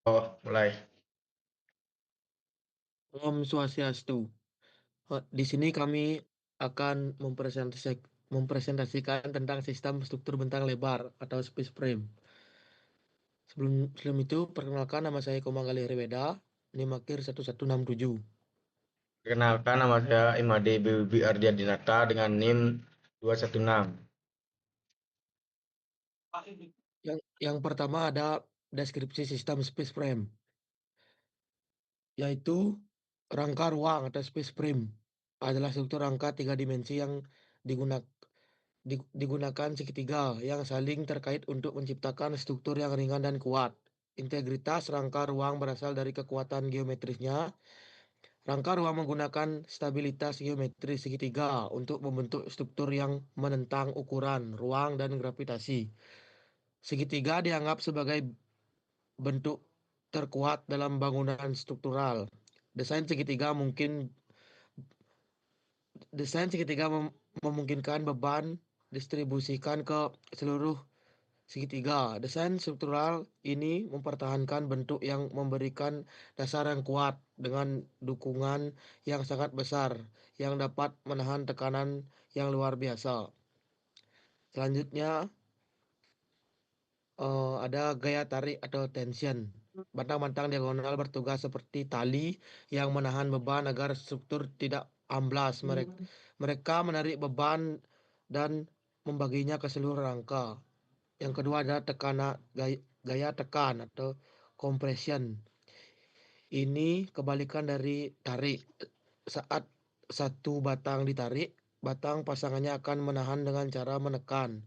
Oh, mulai. Om Swastiastu. Di sini kami akan mempresentasikan tentang sistem struktur bentang lebar atau space frame. Sebelum sebelum itu, perkenalkan nama saya Komang Gali Reweda, NIM akhir 1167. Perkenalkan, nama saya Imade BWB Ardiadinata dengan NIM 216. Yang pertama ada deskripsi sistem space frame, yaitu rangka ruang atau space frame adalah struktur rangka tiga dimensi yang digunakan digunakan segitiga yang saling terkait untuk menciptakan struktur yang ringan dan kuat. Integritas rangka ruang berasal dari kekuatan geometrisnya. Rangka ruang menggunakan stabilitas geometris segitiga untuk membentuk struktur yang menentang ukuran ruang dan gravitasi. Segitiga dianggap sebagai bentuk terkuat dalam bangunan struktural. Desain segitiga mungkin Desain segitiga memungkinkan beban distribusikan ke seluruh segitiga. Desain struktural ini mempertahankan bentuk yang memberikan dasar yang kuat dengan dukungan yang sangat besar yang dapat menahan tekanan yang luar biasa. Selanjutnya ada gaya tarik atau tension. Bantang-bantang diagonal bertugas seperti tali yang menahan beban agar struktur tidak amblas. Mereka menarik beban dan membaginya ke seluruh rangka. Yang kedua ada gaya tekan atau compression. Ini kebalikan dari tarik. Saat satu batang ditarik, batang pasangannya akan menahan dengan cara menekan.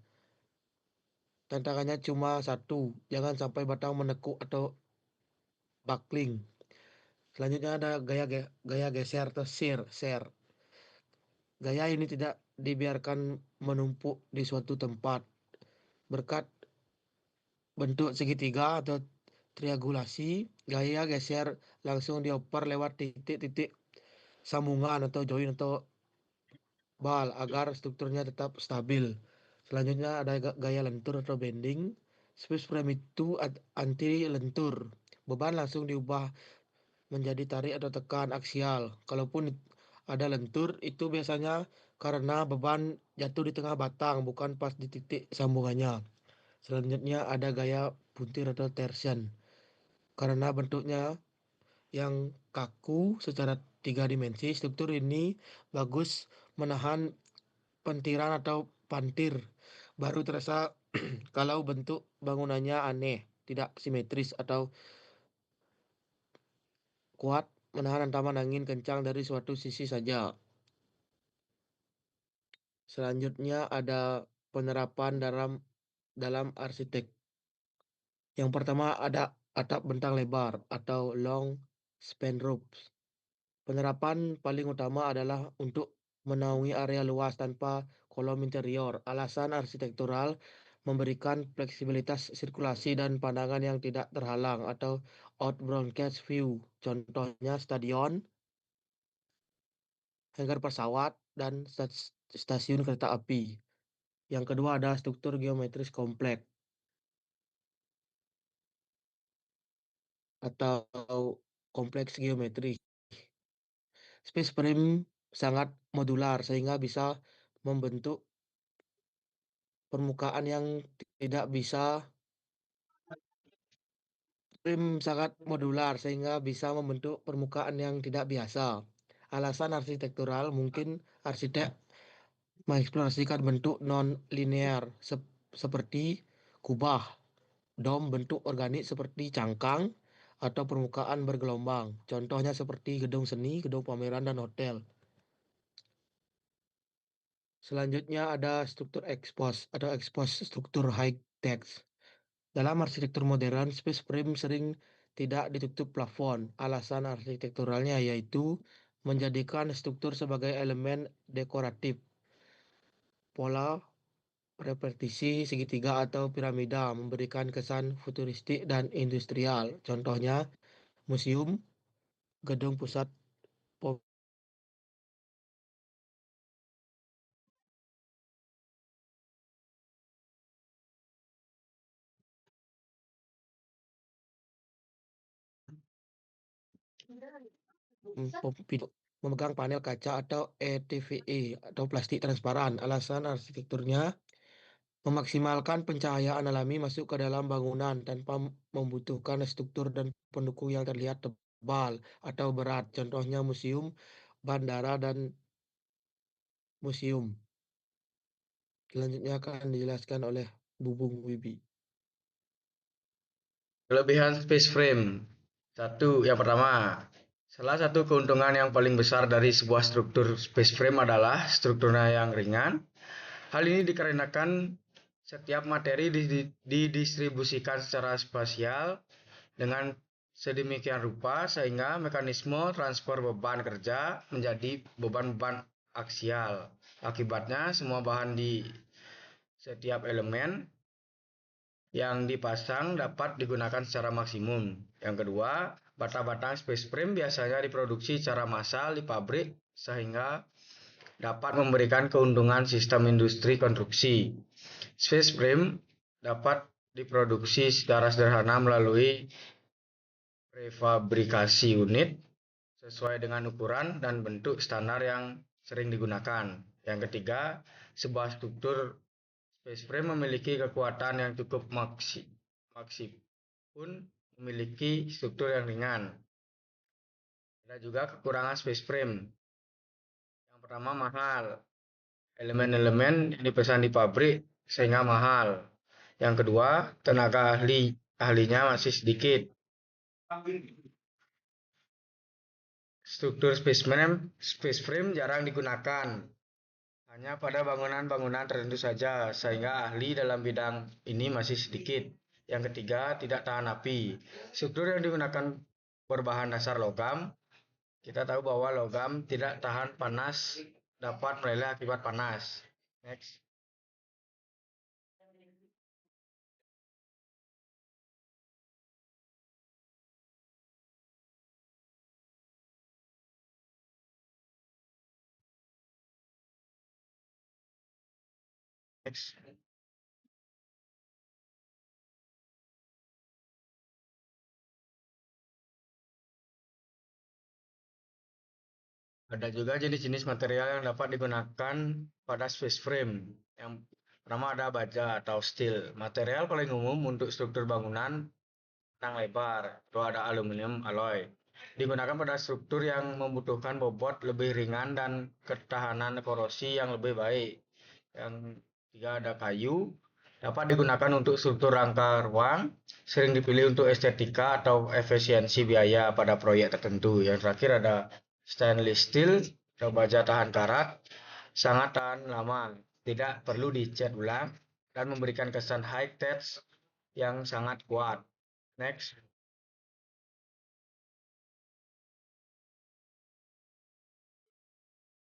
Tantangannya cuma satu, jangan sampai batang menekuk atau buckling. Selanjutnya ada gaya geser atau shear. Gaya ini tidak dibiarkan menumpuk di suatu tempat. Berkat bentuk segitiga atau triangulasi, gaya geser langsung dioper lewat titik-titik sambungan atau join atau bal agar strukturnya tetap stabil. Selanjutnya ada gaya lentur atau bending. Space frame itu anti lentur. Beban langsung diubah menjadi tarik atau tekan aksial. Kalaupun ada lentur, itu biasanya karena beban jatuh di tengah batang, bukan pas di titik sambungannya. Selanjutnya ada gaya puntir atau torsion. Karena bentuknya yang kaku secara tiga dimensi, struktur ini bagus menahan pentiran atau pantir. Baru terasa kalau bentuk bangunannya aneh, tidak simetris atau kuat menahan hantaman angin kencang dari suatu sisi saja. Selanjutnya ada penerapan dalam dalam arsitek. Yang pertama ada atap bentang lebar atau long span roofs. Penerapan paling utama adalah untuk menaungi area luas tanpa kolom interior. Alasan arsitektural memberikan fleksibilitas sirkulasi dan pandangan yang tidak terhalang atau out broadcast view. Contohnya stadion, hangar pesawat, dan stasiun kereta api. Yang kedua ada struktur geometris kompleks atau kompleks geometri. Space frame sangat modular sehingga bisa membentuk permukaan yang tidak bisa frame sangat modular sehingga bisa membentuk permukaan yang tidak biasa. Alasan arsitektural mungkin arsitek mengeksplorasikan bentuk non-linear seperti kubah, dom bentuk organik seperti cangkang, atau permukaan bergelombang. Contohnya seperti gedung seni, gedung pameran, dan hotel. Selanjutnya ada struktur expose atau expose struktur high text. Dalam arsitektur modern, space frame sering tidak ditutup plafon. Alasan arsitekturalnya yaitu menjadikan struktur sebagai elemen dekoratif. Pola repetisi segitiga atau piramida memberikan kesan futuristik dan industrial. Contohnya museum, gedung pusat memegang panel kaca atau ETVE atau plastik transparan. Alasan arsitekturnya memaksimalkan pencahayaan alami masuk ke dalam bangunan tanpa membutuhkan struktur dan pendukung yang terlihat tebal atau berat. Contohnya museum, bandara, dan museum. Selanjutnya akan dijelaskan oleh Bubung Wibi. Kelebihan space frame. Yang pertama, salah satu keuntungan yang paling besar dari sebuah struktur space frame adalah strukturnya yang ringan. Hal ini dikarenakan setiap materi didistribusikan secara spasial dengan sedemikian rupa sehingga mekanisme transfer beban kerja menjadi beban-beban aksial. Akibatnya, semua bahan di setiap elemen yang dipasang dapat digunakan secara maksimum. Yang kedua, bata-bata space frame biasanya diproduksi secara massal di pabrik sehingga dapat memberikan keuntungan sistem industri konstruksi. Space frame dapat diproduksi secara sederhana melalui prefabrikasi unit sesuai dengan ukuran dan bentuk standar yang sering digunakan. Yang ketiga, sebuah struktur space frame memiliki kekuatan yang cukup meskipun memiliki struktur yang ringan. Ada juga kekurangan space frame. Yang pertama, mahal. Elemen-elemen yang dipesan di pabrik sehingga mahal. Yang kedua, tenaga ahlinya masih sedikit. Struktur space frame jarang digunakan, hanya pada bangunan-bangunan tertentu saja, sehingga ahli dalam bidang ini masih sedikit. Yang ketiga, tidak tahan api. Struktur yang digunakan berbahan dasar logam. Kita tahu bahwa logam tidak tahan panas, dapat meleleh akibat panas. Next. Next. Ada juga jenis-jenis material yang dapat digunakan pada space frame. Yang pertama ada baja atau steel. Material paling umum untuk struktur bangunan yang lebar. Kedua ada aluminium alloy. Digunakan pada struktur yang membutuhkan bobot lebih ringan dan ketahanan korosi yang lebih baik. Yang ketiga ada kayu. Dapat digunakan untuk struktur rangka ruang. Sering dipilih untuk estetika atau efisiensi biaya pada proyek tertentu. Yang terakhir ada stainless steel atau baja tahan karat. Sangat tahan lama. Tidak perlu dicat ulang dan memberikan kesan high tech yang sangat kuat. Next.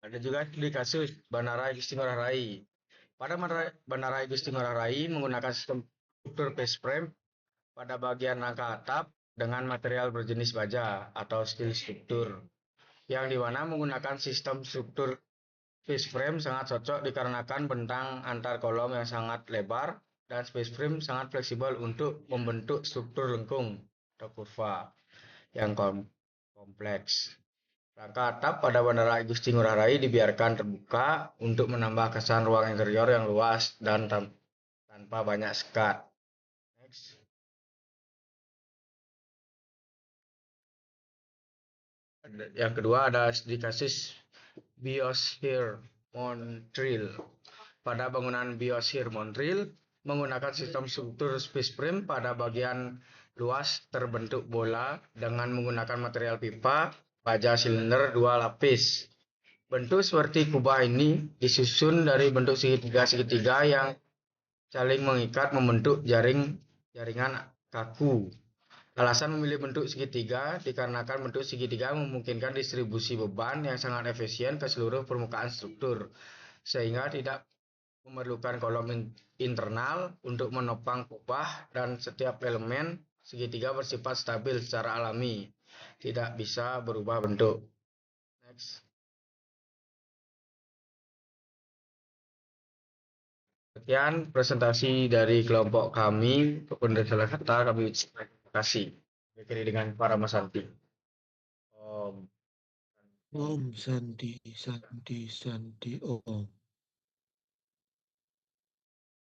Ada juga di kasus Bandara Igusti Ngurah Rai. Pada Bandara Igusti Ngurah Rai menggunakan sistem struktur base frame pada bagian rangka atap dengan material berjenis baja atau steel struktur. Yang dimana menggunakan sistem struktur base frame sangat cocok dikarenakan bentang antar kolom yang sangat lebar dan space frame sangat fleksibel untuk membentuk struktur lengkung atau kurva yang kompleks. Rangka atap pada Bandara Igusti Ngurah Rai dibiarkan terbuka untuk menambah kesan ruang interior yang luas dan tanpa banyak sekat. Next. Yang kedua ada di kasus Biosphere Montreal. Pada bangunan Biosphere Montreal menggunakan sistem struktur space frame pada bagian luas terbentuk bola dengan menggunakan material pipa baja silinder 2 lapis. Bentuk seperti kubah ini disusun dari bentuk segitiga-segitiga yang saling mengikat membentuk jaringan kaku. Alasan memilih bentuk segitiga dikarenakan bentuk segitiga memungkinkan distribusi beban yang sangat efisien ke seluruh permukaan struktur, sehingga tidak memerlukan kolom internal untuk menopang kubah dan setiap elemen segitiga bersifat stabil secara alami, tidak bisa berubah bentuk. Next. Sekian presentasi dari kelompok kami. Untuk salah kata kami terima kasih. Akhiri dengan para Masanti. Om. Om Santi Santi Santi Om.